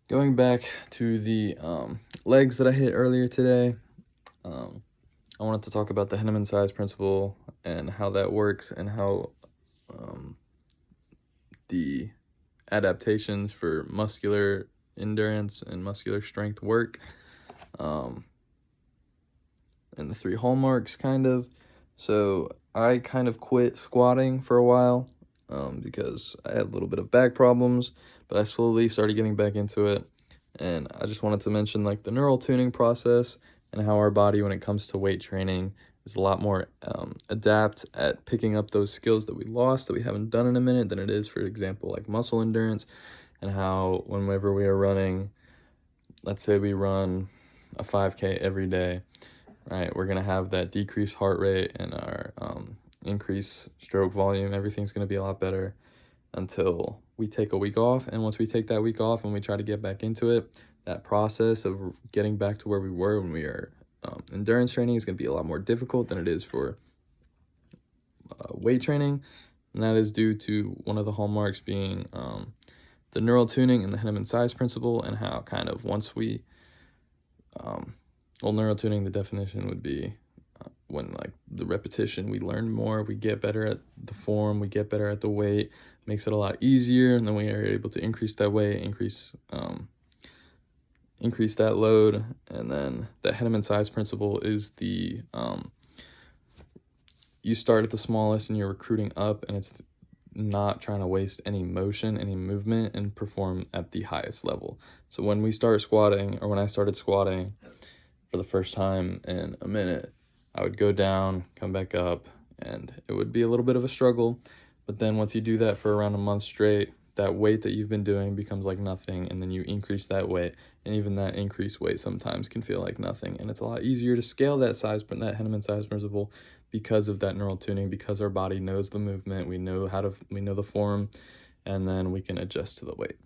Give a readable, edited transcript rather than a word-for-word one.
Going back to the legs that I hit earlier today, um, I wanted to talk about the Henneman size principle and how that works and how um, the adaptations for muscular endurance and muscular strength work, um, and the three hallmarks kind of. So I kind of quit squatting for a while because I had a little bit of back problems, but I slowly started getting back into it. And I just wanted to mention like the neural tuning process and how our body, when it comes to weight training, is a lot more adept at picking up those skills that we lost that we haven't done in a minute than it is, for example, like muscle endurance. And how whenever we are running, let's say we run a 5K every day, right? We're gonna have that decreased heart rate and our increased stroke volume. Everything's gonna be a lot better until we take a week off. And once we take that week off and we try to get back into it, that process of getting back to where we were when we are endurance training is gonna be a lot more difficult than it is for weight training. And that is due to one of the hallmarks being the neural tuning and the Henneman size principle, and how kind of once we well, neural tuning, the definition would be when like the repetition, we learn more, we get better at the form, we get better at the weight, makes it a lot easier, and then we are able to increase that weight, increase that load. And then the Henneman size principle is the you start at the smallest and you're recruiting up, and it's not trying to waste any motion, any movement, and perform at the highest level. So when we start squatting, or when I started squatting for the first time in a minute, I would go down, come back up, and it would be a little bit of a struggle. But then once you do that for around a month straight, that weight that you've been doing becomes like nothing, and then you increase that weight, and even that increased weight sometimes can feel like nothing. And it's a lot easier to scale that size, but that Henneman size principle, because of that neural tuning, because our body knows the movement, we know the form, and then we can adjust to the weight.